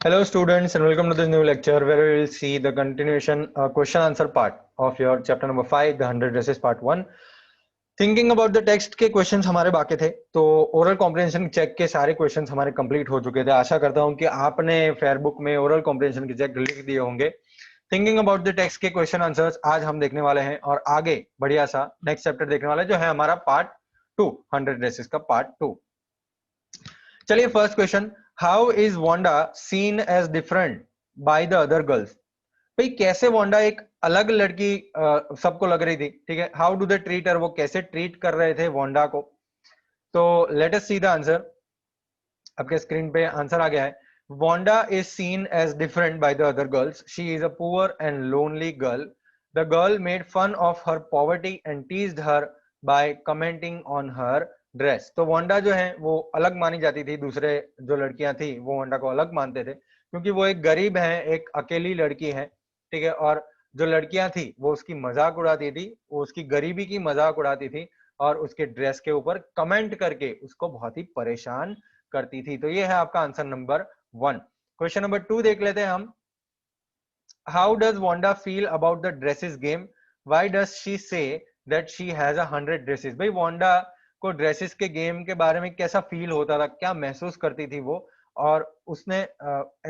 Hello students and welcome to this new lecture where we will see the continuation question answer part of your chapter number 5 the 100 dresses part 1. Thinking about the text के questions हमारे बाकी थे, तो oral comprehension check के सारे questions हमारे complete हो चुके थे। आशा करता हूं कि आपने फेयरबुक में ओरल कॉम्प्रिहेंशन के चेक लिख दिए होंगे। थिंकिंग अबाउट द टेक्स्ट के क्वेश्चन आंसर्स आज हम देखने वाले हैं और आगे बढ़िया सा नेक्स्ट चैप्टर देखने वाले जो है हमारा पार्ट 2 100 ड्रेसेस का पार्ट 2। चलिए first question, how is Wanda seen as different by the other girls. भाई कैसे वांडा एक अलग लड़की सबको लग रही थी, ठीक है। How do they treat her, वो कैसे ट्रीट कर रहे थे वांडा को। तो let us see the answer. आपके स्क्रीन पे आंसर आ गया है। Wanda is seen as different by the other girls. She is a poor and lonely girl. The girl made fun of her poverty and teased her by commenting on her dress. तो Wanda जो है वो अलग मानी जाती थी, दूसरे जो लड़कियां थी वो वांडा को अलग मानते थे क्योंकि वो एक गरीब है, एक अकेली लड़की है, ठीक है। और जो लड़कियां थी वो उसकी मजाक उड़ाती थी, वो उसकी गरीबी की मजाक उड़ाती थी और उसके ड्रेस के ऊपर कमेंट करके उसको बहुत ही परेशान करती थी। तो ये है आपका आंसर नंबर 1। क्वेश्चन नंबर 2 देख लेते हैं हम। How does Wanda feel about the dresses game, why does she say that she has 100 dresses. भाई वांडा को ड्रेसेस के गेम के बारे में कैसा फील होता था, क्या महसूस करती थी वो, और उसने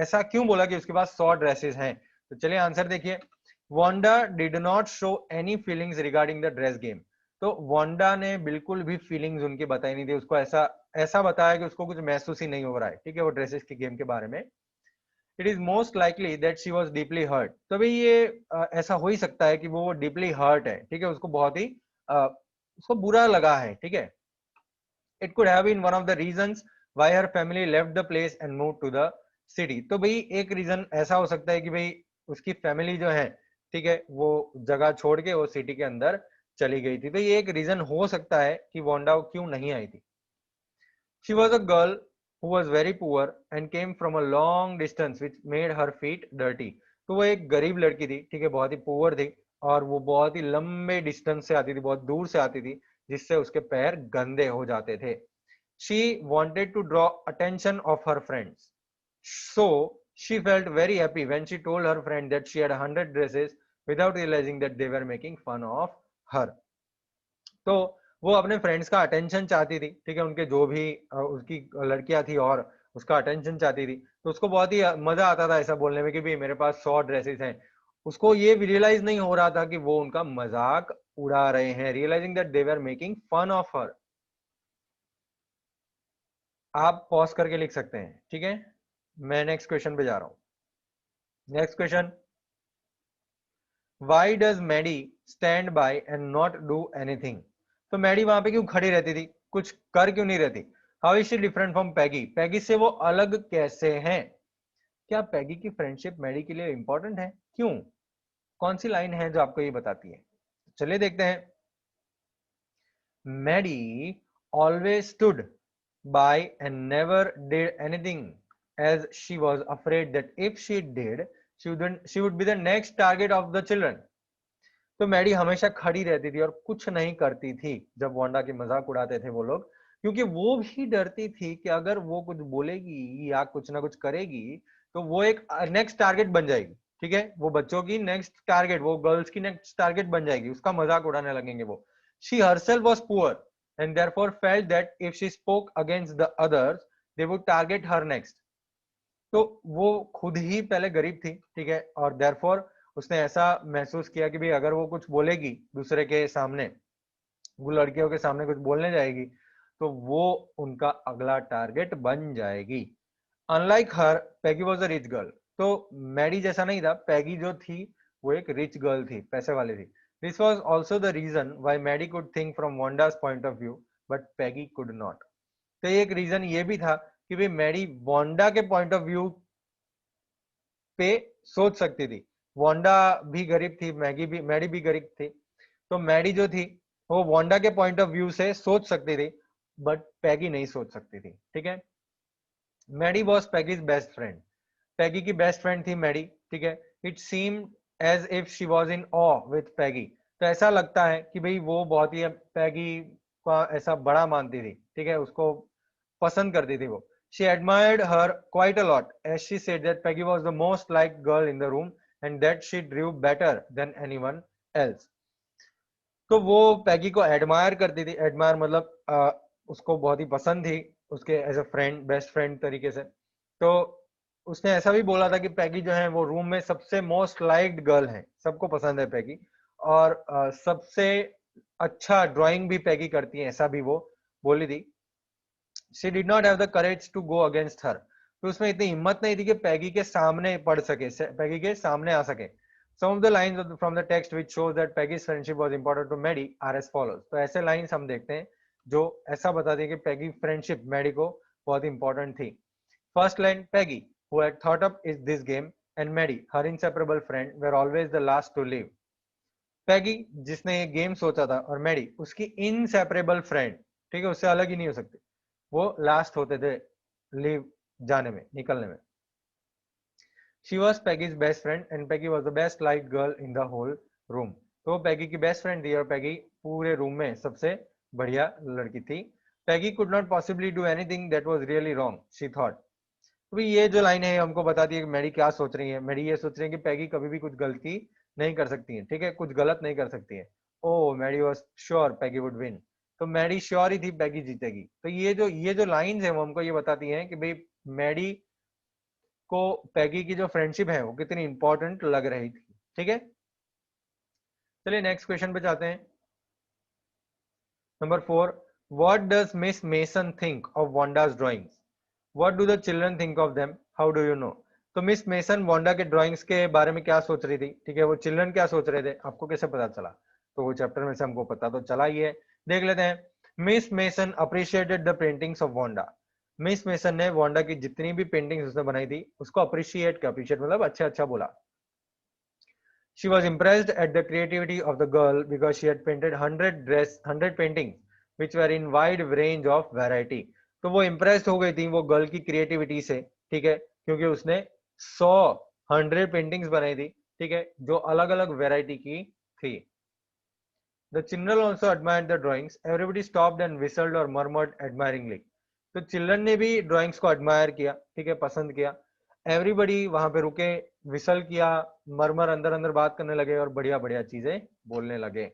ऐसा क्यों बोला कि उसके पास 100 ड्रेसेस हैं। तो चलिए आंसर देखिए। Wanda did not show any feelings regarding the dress game. तो वांडा ने बिल्कुल भी फीलिंग्स उनकी बताई नहीं थी, उसको ऐसा ऐसा बताया कि उसको कुछ महसूस ही नहीं हो रहा है, ठीक है, वो ड्रेसेस के गेम के बारे में। It is most likely that she was deeply hurt. तो भाई ये ऐसा हो ही सकता है कि वो डीपली हर्ट है, ठीक है, उसको बहुत ही उसको बुरा लगा है, ठीक है। It could have been one of the reasons why her family left the place and move to the city. तो भाई एक रीजन ऐसा हो सकता है कि भाई उसकी फैमिली जो है, ठीक है, वो जगह छोड़ के वो सिटी के अंदर चली गई थी। तो ये एक रीजन हो सकता है कि वांडा क्यों नहीं आई थी। She was a girl who was very poor and came from a long distance which made her feet dirty. तो वो एक गरीब लड़की थी, ठीक है, बहुत ही पुअर थी और वो बहुत ही लंबे डिस्टेंस से आती थी, बहुत दूर से आती थी, जिससे उसके पैर गंदे हो जाते थे। She wanted to draw attention of her friends. So she felt very happy when she told her friend that she had 100 dresses without realizing that they were making fun of her. तो वो अपने friends का attention चाहती थी, ठीक है, उनके जो भी उसकी लड़कियां थी और उसका अटेंशन चाहती थी, तो उसको बहुत ही मजा आता था ऐसा बोलने में कि भाई मेरे पास 100 ड्रेसेस हैं। उसको ये रियलाइज नहीं हो रहा था कि वो उनका मजाक उड़ा रहे हैं, realising that they were making fun of her. आप पॉज करके लिख सकते हैं, ठीक है। मैं नेक्स्ट क्वेश्चन पे जा रहा हूँ। Next question, Why does Maddie stand by and not do anything. तो मैडी वहां पे क्यों खड़ी रहती थी, कुछ कर क्यों नहीं रहती। How is she different from Peggy, Peggy से वो अलग कैसे हैं। क्या पैगी की फ्रेंडशिप मैडी के लिए इंपॉर्टेंट है, क्यों, कौन सी लाइन है जो आपको ये बताती है। चलिए देखते हैं। Maddie always stood by and never did anything as she was afraid that if she did she would be the next target of the children। तो मैडी हमेशा खड़ी रहती थी और कुछ नहीं करती थी जब वांडा की मजाक उड़ाते थे वो लोग, क्योंकि वो भी डरती थी कि अगर वो कुछ बोलेगी या कुछ ना कुछ करेगी तो वो एक नेक्स्ट टारगेट बन जाएगी, ठीक है, वो बच्चों की नेक्स्ट टारगेट, वो गर्ल्स की नेक्स्ट टारगेट बन जाएगी, उसका मजाक उड़ाने लगेंगे वो। She herself was poor and therefore felt that if she spoke against the others they would target her next. तो वो खुद ही पहले गरीब थी, ठीक है, और देयरफॉर उसने ऐसा महसूस किया कि भाई अगर वो कुछ बोलेगी दूसरे के सामने, वो लड़कियों के सामने कुछ बोलने जाएगी तो वो उनका अगला टारगेट बन जाएगी। Unlike her Peggy was a rich girl. तो मैडी जैसा नहीं था, पैगी जो थी वो एक रिच गर्ल थी, पैसे वाली थी। This was also the reason why Maddie could think from Wanda's point of view but Peggy could not. तो एक रीजन ये भी था कि भाई मैडी वांडा के पॉइंट ऑफ व्यू पे सोच सकती थी। वांडा भी गरीब थी, मैडी भी गरीब थी, तो मैडी जो थी वो वांडा के पॉइंट ऑफ व्यू से सोच सकती थी बट पैगी नहीं सोच सकती थी, ठीक है। Maddie was Peggy's best friend. Peggy की बेस्ट फ्रेंड थी मैडी, ठीक है। It seem as if she was in awe with Peggy. तो ऐसा लगता है कि भाई वो बहुत ही पैगी का ऐसा बड़ा मानती थी, ठीक है, उसको पसंद करती थी वो। She admired her quite a lot as she said that Peggy was the most liked girl in the room and that she drew better than anyone else. तो वो पैगी को एडमायर करती थी, एडमायर मतलब उसको बहुत ही पसंद थी उसके as a friend, best friend तरीके से। तो उसने ऐसा भी बोला था कि पैगी जो है वो रूम में सबसे मोस्ट लाइक्ड गर्ल है, सबको पसंद है पैगी, और सबसे अच्छा ड्राइंग भी पैगी करती है, ऐसा भी वो बोली थी। She did not have the courage to go against her. तो उसमें इतनी हिम्मत नहीं थी कि पैगी के सामने पढ़ सके, पैगी के सामने आ सके। Some of the lines from the text which shows that Peggy's friendship was important to Maddie are as follows. तो ऐसे लाइन्स हम देखते हैं जो ऐसा बताती है कि पैगी फ्रेंडशिप मैडी को बहुत इंपॉर्टेंट थी। First line, Peggy, who had thought up is this game, and Maddie, her inseparable friend, were always the last to leave. पैगी जिसने ये गेम सोचा था और मैडी उसकी इनसेपरेबल फ्रेंड, ठीक है, उससे अलग ही नहीं हो सकती, वो लास्ट होते थे लीव जाने में, निकलने में। She was Peggy's best friend and Peggy was the best liked girl in the whole room. तो पैगी की बेस्ट फ्रेंड थी और पैगी पूरे रूम में सबसे बढ़िया लड़की थी। Peggy could not possibly do anything that was really wrong, she thought. तो ये जो लाइन है हमको बताती है कि मैडी क्या सोच रही है। मैडी ये सोच रही है कि पैगी कभी भी कुछ गलती नहीं कर सकती है, ठीक है, कुछ गलत नहीं कर सकती है। Oh, Maddie was sure Peggy would win. तो मैडी श्योर ही थी पैगी जीतेगी। तो ये जो लाइंस है वो हमको ये बताती हैं कि भाई मैडी को पैगी की जो फ्रेंडशिप है वो कितनी इंपॉर्टेंट लग रही थी, ठीक है। चलिए नेक्स्ट क्वेश्चन पे जाते हैं। Number 4, what does miss mason think of Wanda's drawings? What do the children think of them? How do you know? तो मिस मेसन वांडा के ड्राइंग्स के बारे में क्या सोच रही थी, ठीक है, वो चिल्ड्रन क्या सोच रहे थे, आपको कैसे पता चला? तो वो चैप्टर में से हमको पता तो चला ही है, देख लेते हैं। Miss mason appreciated the paintings of Wanda. Miss mason ने वांडा की जितनी भी पेंटिंग्स उसने बनाई थी उसको अप्रिशिएट किया, अप्रिशिएट मतलब अच्छा अच्छा बोला। She was impressed at the creativity of the girl because she had painted 100 paintings which were in wide range of variety. तो वो impressed हो गई थी वो गर्ल की क्रिएटिविटी से, ठीक है, क्योंकि उसने 100 पेंटिंग्स बनाई थी, ठीक है, जो अलग अलग वेराइटी की थी। The children also admired the drawings. Everybody stopped and whistled or murmured admiringly. तो चिल्ड्रन ने भी ड्राइंग्स को एडमायर किया, ठीक है, पसंद किया। एवरीबडी वहां पे रुके, विसल किया, मरमर अंदर अंदर बात करने लगे और बढ़िया बढ़िया चीजें बोलने लगे।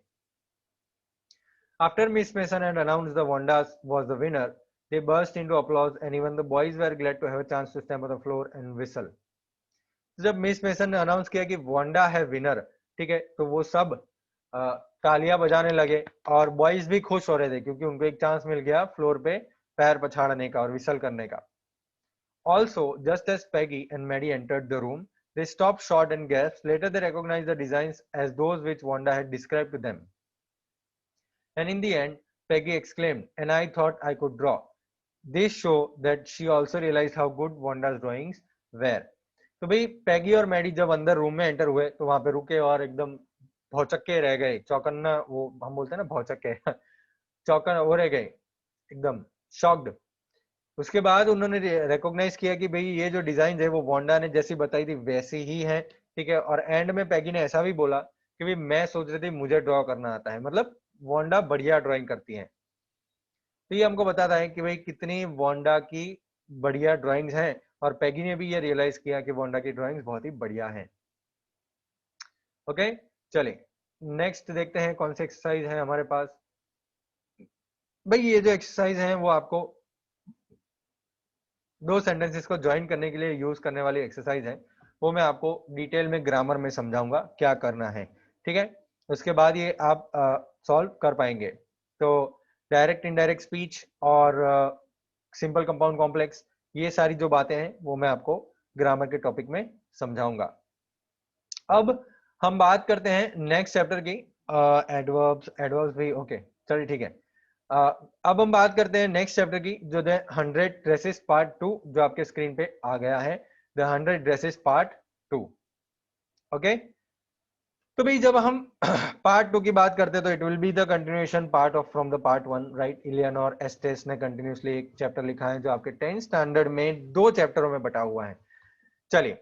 After Miss Mason had announced the Wandas was the winner, they burst into applause and even the boys were glad to have a chance to stamp on the floor and whistle. जब miss mason ने announce किया कि Wanda है winner, ठीक है, तो वो सब तालियां बजाने लगे और बॉयज भी खुश हो रहे थे क्योंकि उनको एक चांस मिल गया फ्लोर पे पैर पछाड़ने का और विसल करने का। Also, just as Peggy and Maddie entered the room, they stopped short and gasped. Later, they recognized the designs as those which Wanda had described to them. And in the end, Peggy exclaimed, "And I thought I could draw." This show that she also realized how good Wanda's drawings were. तो भाई पैगी और Maddie जब अंदर room में enter हुए तो वहां पे रुके और एकदम भौचक्के रह गए, चौकन्ना, वो हम बोलते हैं ना भौचक्के चौकन वो रह गए, एकदम शॉक्ड। उसके बाद उन्होंने रिकॉग्नाइज किया कि भाई ये जो डिजाइन है वो वांडा ने जैसी बताई थी वैसी ही है, ठीक है। और एंड में पैगी ने ऐसा भी बोला कि भाई मैं सोच रही थी मुझे ड्रॉ करना आता है, मतलब वांडा बढ़िया ड्राइंग करती है। तो ये हमको बताता है कि भाई कितनी वांडा की बढ़िया ड्राइंग्स हैं और पैगी ने भी ये रियलाइज किया कि वांडा की ड्राइंग्स बहुत ही बढ़िया हैं। ओके, चलिए नेक्स्ट देखते हैं कौन सी एक्सरसाइज है हमारे पास। भाई ये जो एक्सरसाइज है वो आपको दो सेंटेंसेस को ज्वाइन करने के लिए यूज करने वाली एक्सरसाइज है, वो मैं आपको डिटेल में ग्रामर में समझाऊंगा क्या करना है, ठीक है। उसके बाद ये आप सॉल्व कर पाएंगे। तो डायरेक्ट इनडायरेक्ट स्पीच और सिंपल कंपाउंड कॉम्प्लेक्स, ये सारी जो बातें हैं वो मैं आपको ग्रामर के टॉपिक में समझाऊंगा। अब हम बात करते हैं नेक्स्ट चैप्टर की, एडवर्ब्स भी ओके, चलिए ठीक है। अब हम बात करते हैं नेक्स्ट चैप्टर की जो द 100 ड्रेसेस पार्ट 2, जो आपके स्क्रीन पे आ गया है, द 100 ड्रेसेस पार्ट 2। ओके, तो भाई जब हम पार्ट 2 की बात करते हैं तो it will be the continuation part of from the part 1, right. Eleanor Estes ने कंटिन्यूसली एक चैप्टर लिखा है जो आपके 10th स्टैंडर्ड में 2 चैप्टरों में बटा हुआ है। चलिए,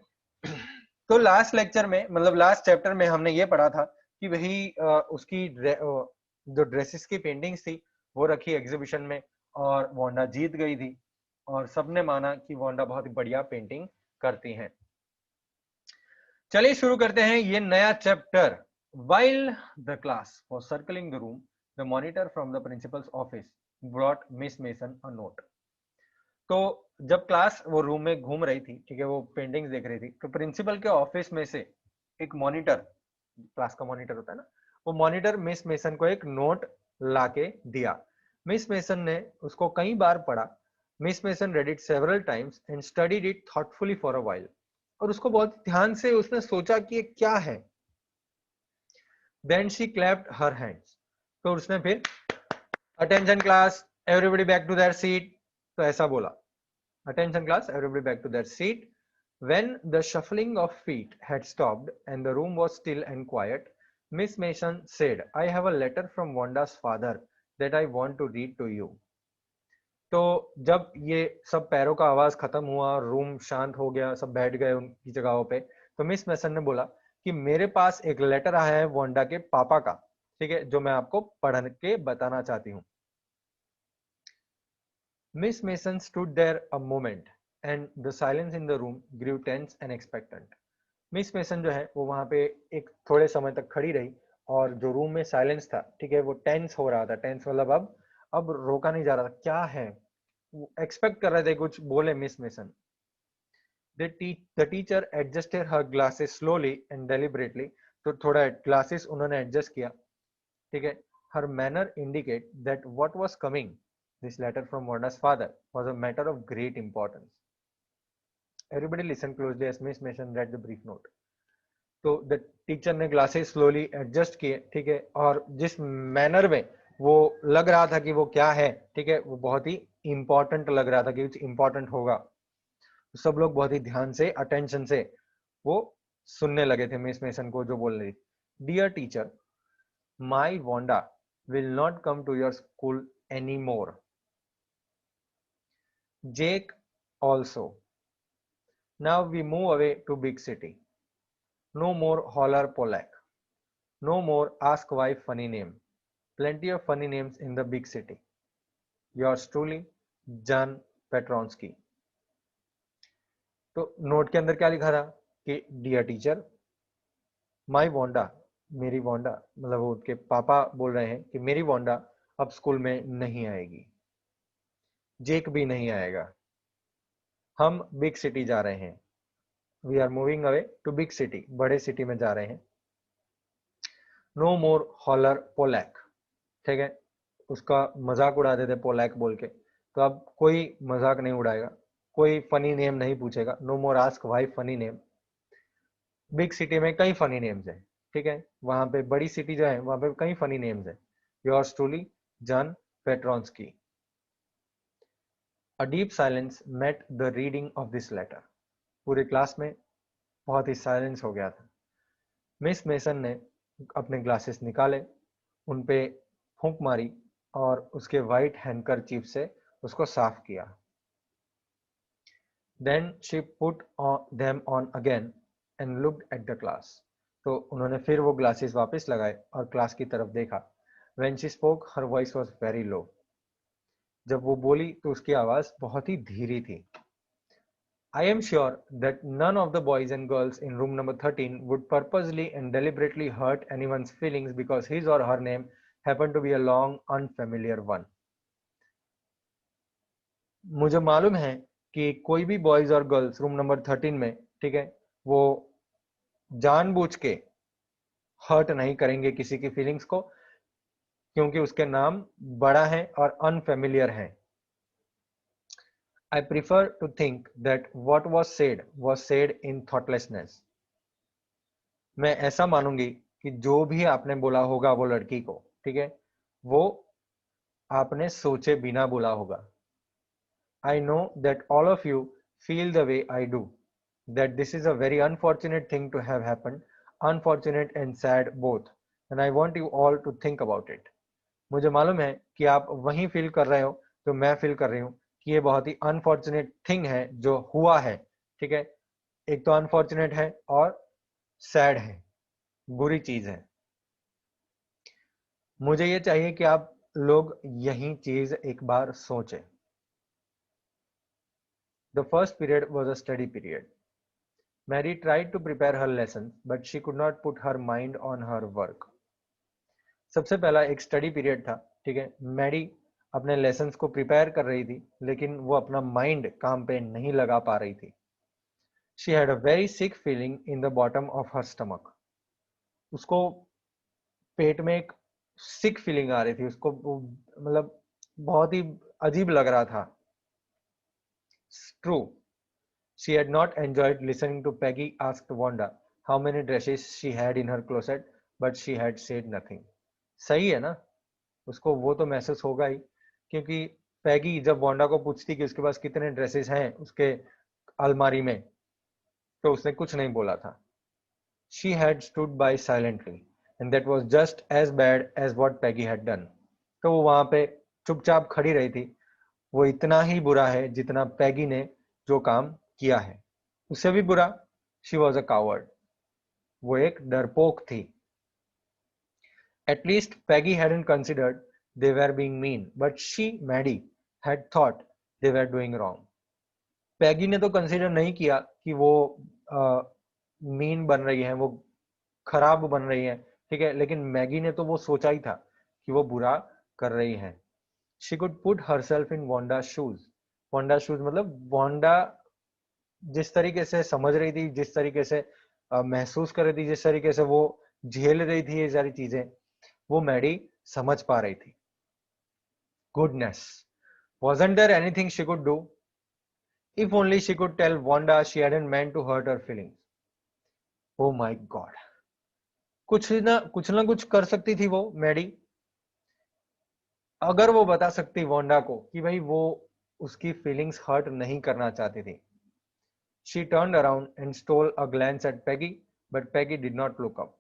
तो लास्ट लेक्चर में मतलब लास्ट चैप्टर में हमने ये पढ़ा था कि वही उसकी जो ड्रेसेस की पेंटिंग्स थी वो रखी एग्जीबिशन में और वांडा जीत गई थी। और सबने माना कि वांडा बहुत ही बढ़िया पेंटिंग करती हैं। चलिए शुरू करते हैं ये नया chapter. While the class was circling the room, the monitor from the principal's office brought Miss Mason a note. तो जब क्लास वो रूम में घूम रही थी, ठीक है, वो पेंटिंग्स देख रही थी, तो प्रिंसिपल के ऑफिस में से एक मॉनिटर, क्लास का मॉनिटर होता है ना, वो मॉनिटर मिस मेसन को एक नोट लाके दिया। मिस मेसन ने उसको कई बार पढ़ा। Miss mason read it several times and studied it thoughtfully for a while. और उसको बहुत ध्यान से उसने सोचा कि ये क्या है। Then she clapped her hands. तो उसने फिर attention class, everybody back to their seat, तो ऐसा बोला, attention class, everybody back to their seat. When the shuffling of feet had stopped and the room was still and quiet, Miss Mason said, I have a letter from Wanda's father that I want to read to you. तो जब ये सब पैरों का आवाज खत्म हुआ, room शांत हो गया, सब बैठ गए उनकी जगहों पे, तो मिस मेसन ने बोला कि मेरे पास एक लेटर आया है वांडा के पापा का, ठीक है, जो मैं आपको पढ़ के बताना चाहती हूँ। Miss Mason stood there a moment and the silence in the room grew tense and expectant. Miss Mason जो है वो वहां पे एक थोड़े समय तक खड़ी रही और जो रूम में साइलेंस था, ठीक है, वो टेंस हो रहा था। टेंस मतलब अब रोका नहीं जा रहा था। क्या है, वो एक्सपेक्ट कर रहे थे कुछ बोले miss mason. The teacher adjusted her glasses slowly and deliberately. तो थोड़ा ग्लासेस उन्होंने एडजस्ट किया, ठीक है। Her manner indicate that what was coming, this letter from Wanda's father, was a matter of great importance. Everybody listened closely as Miss Mason read the brief note. तो the teacher ने glasses slowly adjust किए, ठीक है, और जिस manner में वो लग रहा था कि वो क्या है, ठीक है, वो बहुत ही इंपॉर्टेंट लग रहा था कि कुछ इंपॉर्टेंट होगा। सब लोग बहुत ही ध्यान से, अटेंशन से वो सुनने लगे थे मिस मेसन को जो बोल रही। Dear teacher, my Wanda will not come to your school any more. Jake also. Now we move away to big city. No more holler Polak. No more ask wife funny name. Plenty of funny names in the big city. Yours truly, Jan Petronsky. तो note के अंदर क्या लिखा था कि dear teacher, my Wanda, मेरी Wanda, मतलब वो उनके पापा बोल रहे हैं कि मेरी वांडा अब स्कूल में नहीं आएगी, जेक भी नहीं आएगा, हम बिग सिटी जा रहे हैं। We are moving away to big city, बड़े सिटी में जा रहे हैं। नो मोर हॉलर पोलैक, ठीक है, उसका मजाक उड़ाते थे पोलैक बोल के, तो अब कोई मजाक नहीं उड़ाएगा, कोई फनी नेम नहीं पूछेगा। No more ask why funny name. Big city में कई फनी नेम्स हैं, ठीक है, वहां पे बड़ी सिटी जो है वहां पे कई फनी नेम्स हैं। Yours truly, John Petronski. A deep silence met the reading of this letter. पूरे क्लास में बहुत ही साइलेंस हो गया था। मिस मेसन ने अपने ग्लासेस निकाले, उन पे फूंक मारी और उसके वाइट हैंडकरचीफ से उसको साफ किया। Then she put them on again and looked at the class. तो उन्होंने फिर वो ग्लासेस वापस लगाए और क्लास की तरफ देखा। When she spoke, her voice was very low. जब वो बोली तो उसकी आवाज बहुत ही धीरी थी। I am sure that none of the boys and girls in room number 13 would purposely and deliberately hurt anyone's feelings because his or her name happened to be a long, unfamiliar one. मुझे मालूम है कि कोई भी boys और girls room number 13 में, ठीक है, वो जानबूझ के हर्ट नहीं करेंगे किसी की फीलिंग्स को, क्योंकि उसके नाम बड़ा है और अनफेमिलियर है। I prefer to think that what was said in thoughtlessness. मैं ऐसा मानूंगी कि जो भी आपने बोला होगा वो लड़की को, ठीक है, वो आपने सोचे बिना बोला होगा। I know that all of you feel the way I do, that this is a very unfortunate thing to have happened, unfortunate and sad both, and I want you all to think about it. मुझे मालूम है कि आप वही feel कर रहे हो जो मैं फील कर रही हूँ कि ये बहुत ही अनफॉर्चुनेट थिंग है जो हुआ है, ठीक है, एक तो अनफॉर्चुनेट है और सैड है, बुरी चीज है। मुझे ये चाहिए कि आप लोग यही चीज एक बार सोचें। The first period was a study period. Mary tried to prepare her lessons, but she could not put her mind on her work. सबसे पहला एक स्टडी पीरियड था, ठीक है। मैरी अपने लेसन्स को प्रिपेयर कर रही थी, लेकिन वो अपना माइंड काम पे नहीं लगा पा रही थी। She had a very sick feeling in the bottom of her stomach. उसको पेट में एक सिक फीलिंग आ रही थी, उसको मतलब बहुत ही अजीब लग रहा था। True. She had not enjoyed listening to Peggy ask Wanda how many dresses she had in her closet, but she had said nothing. सही है ना, उसको वो तो महसूस होगा ही, क्योंकि पैगी जब वांडा को पूछती कि उसके पास कितने ड्रेसेस हैं उसके अलमारी में, तो उसने कुछ नहीं बोला था। She had stood by silently, and that was just as bad as what Peggy had done. तो वो वहां पे चुपचाप खड़ी रही थी। वो इतना ही बुरा है जितना पैगी ने जो काम किया है, उससे भी बुरा। She was a coward. वो एक डरपोक थी। At least Peggy hadn't considered they were being mean, but she, Maddie, had thought they were doing wrong. पैगी ने तो कंसिडर नहीं किया कि वो मीन बन रही है, वो खराब बन रही है, ठीक है, लेकिन मैगी ने तो वो सोचा ही था कि वो बुरा कर रही है। She could put herself in Wanda's shoes. Wanda's shoes मतलब वांडा जिस तरीके से समझ रही थी, जिस तरीके से महसूस कर रही थी, जिस तरीके से वो झेल रही थी ये सारी चीजें, वो मैडी समझ पा रही थी। Goodness, wasn't there anything she could do? If only she could tell Wanda she hadn't meant to hurt her feelings. Oh my God, कुछ ना कुछ कर सकती थी वो मैडी। अगर वो बता सकती वांडा को कि भाई वो उसकी फीलिंग्स हर्ट नहीं करना चाहती थी। She turned around and stole a glance at Peggy, but Peggy did not look up.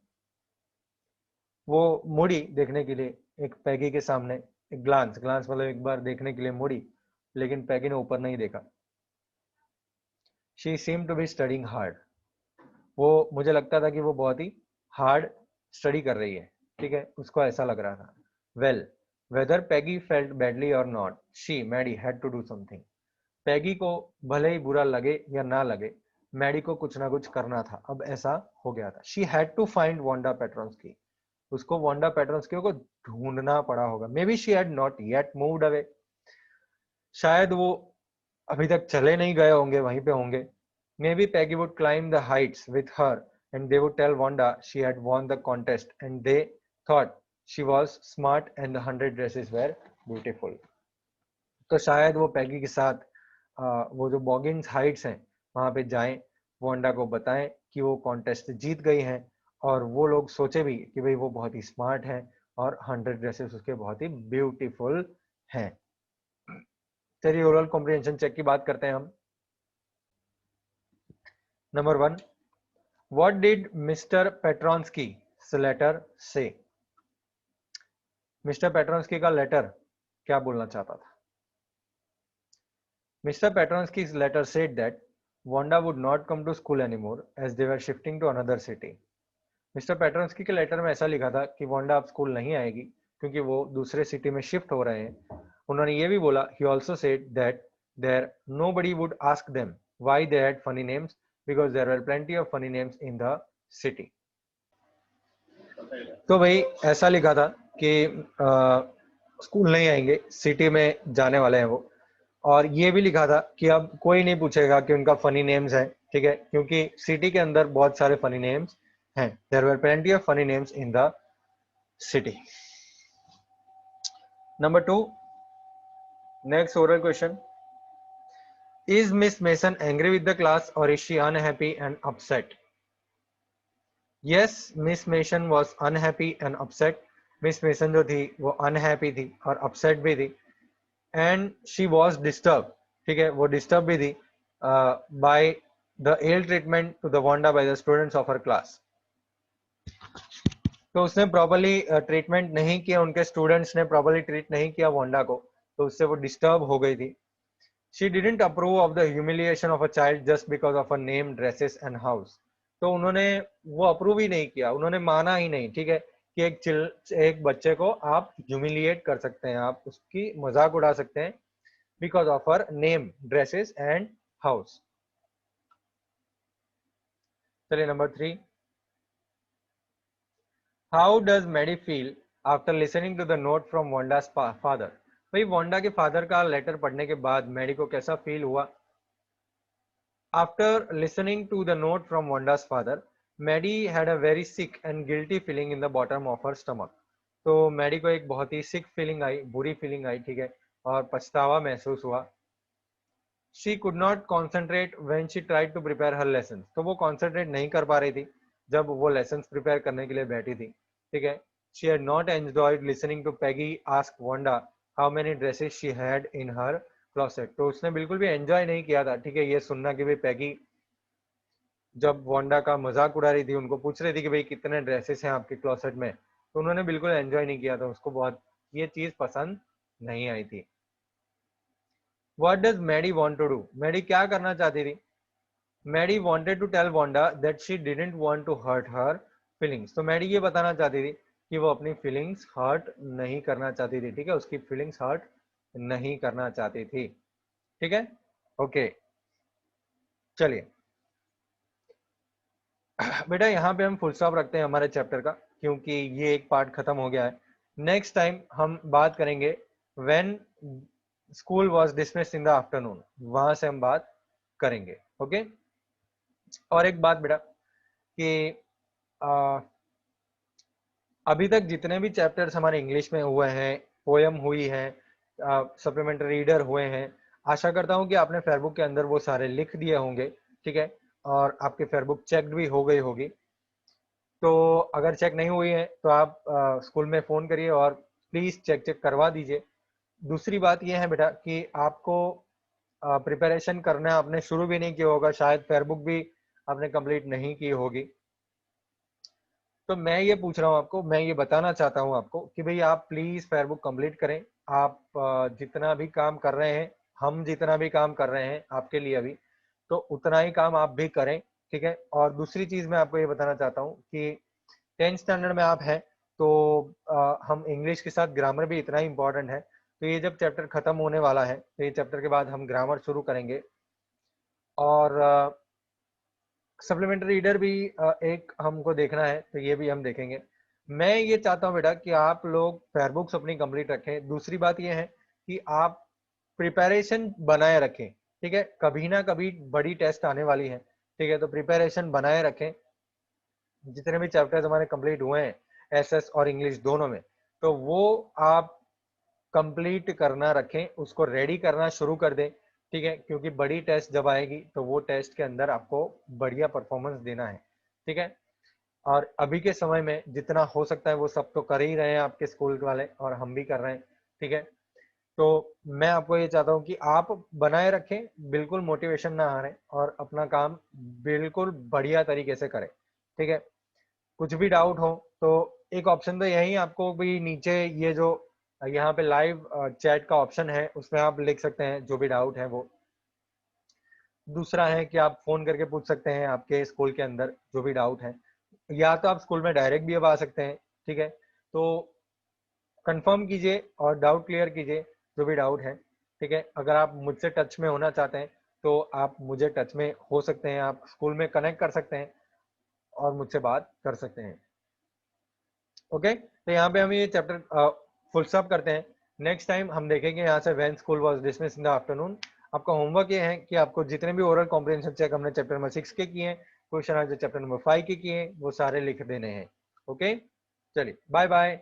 वो मुड़ी देखने के लिए एक पैगी के सामने, एक ग्लांस मतलब एक बार देखने के लिए मुड़ी, लेकिन पैगी ने ऊपर नहीं देखा। She seemed to be studying hard. वो मुझे लगता था कि वो बहुत ही हार्ड स्टडी कर रही है, ठीक है, उसको ऐसा लग रहा था। Well, whether Peggy felt badly or not, she, Maddie, had to do something. पैगी को भले ही बुरा लगे या ना लगे, मैडी को कुछ ना कुछ करना था। अब ऐसा हो गया था। She had to find Wanda Petrovsky. उसको वांडा पेट्रोन्स्की को ढूंढना पड़ा होगा। May be she had not yet moved away, शायद वो अभी तक चले नहीं गए होंगे, वहीं पे होंगे। Maybe Peggy would climb the heights with her and they would tell Wanda she had won the contest and they thought she was smart and the 100 dresses were beautiful. तो शायद वो पैगी के साथ वो जो बॉगिंस हाइट्स हैं वहां पे जाएं, वांडा को बताएं कि वो कॉन्टेस्ट जीत गई हैं, और वो लोग सोचे भी कि भाई वो बहुत ही स्मार्ट है और 100 ड्रेसेस उसके बहुत ही ब्यूटीफुल हैं। चलिए ओरल कॉम्प्रिहेंशन चेक की बात करते हैं हम। Number 1, what did mister Petronski letter से? मिस्टर पेट्रोन्स्की का लेटर क्या बोलना चाहता था? Mr. Petronsky's letter said that Wanda would not come to school anymore as they were shifting to another city. Mister Petronski के लेटर में ऐसा लिखा था कि वांडा अब स्कूल नहीं आएगी क्योंकि वो दूसरे सिटी में शिफ्ट हो रहे हैं। उन्होंने ये भी बोला, he also said that there nobody would ask them why they had funny names because there were plenty of funny names in the city. तो भाई ऐसा लिखा था कि स्कूल नहीं आएंगे, सिटी में जाने वाले हैं वो, और ये भी लिखा था कि अब कोई नहीं पूछेगा कि उनका फनी नेम्स है, ठीक है, क्योंकि सिटी के अंदर बहुत सारे फनी नेम्स हैं। There were plenty of funny names in the city. Number 2, next oral question, is Miss Mason angry with the class और is she unhappy and upset? Yes, Miss Mason was unhappy and upset. Miss Mason जो थी वो unhappy थी और upset भी थी, and she was disturb, ठीक है, वो डिस्टर्ब भी थी by the ill treatment to the Wanda by the students of her class. तो उसने प्रॉपर्ली ट्रीटमेंट नहीं किया, उनके स्टूडेंट्स ने प्रॉपर्ली ट्रीट नहीं किया वांडा को, तो उससे वो डिस्टर्ब हो गई थी। She didn't approve of the humiliation of a child just because of a name, dresses and house. तो उन्होंने वो अप्रूव ही नहीं किया, उन्होंने माना ही नहीं, ठीक है, कि एक बच्चे को आप ह्यूमिलिएट कर सकते हैं, आप उसकी मजाक उड़ा सकते हैं because of her name, dresses and house. चलिए number 3, how does Maddie feel after listening to the note from Wanda's father. भाई वांडा के फादर का लेटर पढ़ने के बाद मैडी को कैसा फील हुआ? After listening to the note from Wanda's father, Maddie had a very sick and guilty feeling in the bottom of her stomach. तो मैडी को एक बहुत ही सिक फीलिंग आई, बुरी फीलिंग आई, ठीक है, और पछतावा महसूस हुआ. She could not concentrate when she tried to prepare her lessons. तो वो concentrate नहीं कर पा रही थी जब वो lessons prepare करने के लिए बैठी थी, ठीक है. She had not enjoyed listening to Peggy ask Wanda how many dresses she had in her closet. तो उसने बिल्कुल भी enjoy नहीं किया था, ठीक है, ये सुनना कि भाई पैगी जब वांडा का मजाक उड़ा रही थी, उनको पूछ रही थी कि भाई कितने ड्रेसेस हैं आपके क्लोसेट में, तो उन्होंने बिल्कुल एंजॉय नहीं किया था, उसको बहुत ये चीज पसंद नहीं आई थी. What does Maddie want to do? Maddie क्या करना चाहती थी? Maddie wanted to tell Wanda that she didn't want to hurt her feelings. तो Maddie ये बताना चाहती थी कि वो अपनी feelings hurt नहीं करना चाहती थी, ठीक है, उसकी feelings hurt नहीं करना चाहती थी, ठीक है, ओके. चलिए बेटा यहाँ पे हम फुल स्टॉप रखते हैं हमारे चैप्टर का, क्योंकि ये एक पार्ट खत्म हो गया है. नेक्स्ट टाइम हम बात करेंगे when school was dismissed in the afternoon, वहां से हम बात करेंगे, ओके. और एक बात बेटा कि अभी तक जितने भी चैप्टर्स हमारे इंग्लिश में हुए हैं, पोयम हुई है, सप्लीमेंट्री रीडर हुए हैं, आशा करता हूं कि आपने फेयरबुक के अंदर वो सारे लिख दिए होंगे, ठीक है, और आपकी फेयरबुक चेक्ड भी हो गई होगी. तो अगर चेक नहीं हुई है तो आप स्कूल में फ़ोन करिए और प्लीज़ चेक करवा दीजिए. दूसरी बात यह है बेटा कि आपको प्रिपरेशन करना आपने शुरू भी नहीं किया होगा, शायद फेयरबुक भी आपने कंप्लीट नहीं की होगी. तो मैं ये पूछ रहा हूँ आपको, मैं ये बताना चाहता हूँ आपको कि भाई आप प्लीज़ फेयरबुक कंप्लीट करें. आप जितना भी काम कर रहे हैं, हम जितना भी काम कर रहे हैं आपके लिए अभी, तो उतना ही काम आप भी करें, ठीक है. और दूसरी चीज़ मैं आपको ये बताना चाहता हूँ कि 10th स्टैंडर्ड में आप हैं तो हम इंग्लिश के साथ ग्रामर भी इतना ही इम्पोर्टेंट है. तो ये जब चैप्टर खत्म होने वाला है, तो ये चैप्टर के बाद हम ग्रामर शुरू करेंगे, और सप्लीमेंट्री रीडर भी एक हमको देखना है, तो ये भी हम देखेंगे. मैं ये चाहता हूँ बेटा कि आप लोग फेयरबुक्स अपनी कंप्लीट रखें. दूसरी बात ये है कि आप प्रिपरेशन बनाए रखें, ठीक है, कभी ना कभी बड़ी टेस्ट आने वाली है, ठीक है, तो प्रिपरेशन बनाए रखें. जितने भी चैप्टर्स हमारे कंप्लीट हुए हैं एसएस और इंग्लिश दोनों में, तो वो आप कंप्लीट करना रखें, उसको रेडी करना शुरू कर दें, ठीक है, क्योंकि बड़ी टेस्ट जब आएगी तो वो टेस्ट के अंदर आपको बढ़िया परफॉर्मेंस देना है, ठीक है. और अभी के समय में जितना हो सकता है वो सब तो कर ही रहे हैं आपके स्कूल वाले, और हम भी कर रहे हैं, ठीक है. तो मैं आपको ये चाहता हूँ कि आप बनाए रखें, बिल्कुल मोटिवेशन ना हारें, और अपना काम बिल्कुल बढ़िया तरीके से करें, ठीक है. कुछ भी डाउट हो तो एक ऑप्शन तो यही, आपको भी नीचे ये जो यहाँ पे लाइव चैट का ऑप्शन है उसमें आप लिख सकते हैं जो भी डाउट है वो. दूसरा है कि आप फोन करके पूछ सकते हैं आपके स्कूल के अंदर जो भी डाउट है, या तो आप स्कूल में डायरेक्ट भी अब आ सकते हैं, ठीक है. तो कंफर्म कीजिए और डाउट क्लियर कीजिए जो भी डाउट है, ठीक है. अगर आप मुझसे टच में होना चाहते हैं तो आप मुझे टच में हो सकते हैं, आप स्कूल में कनेक्ट कर सकते हैं और मुझसे बात कर सकते हैं, ओके. तो यहाँ पे हम ये चैप्टर फुल स्टॉप करते हैं. नेक्स्ट टाइम हम देखेंगे यहाँ से when school was dismissed in the afternoon. आपका होमवर्क ये है कि आपको जितने भी ओरल कॉम्प्रिहेंशन चेक हमने चैप्टर नंबर 6 के किए हैं, क्वेश्चन आज चैप्टर नंबर 5 के किए हैं, वो सारे लिख देने हैं, ओके. चलिए बाय बाय.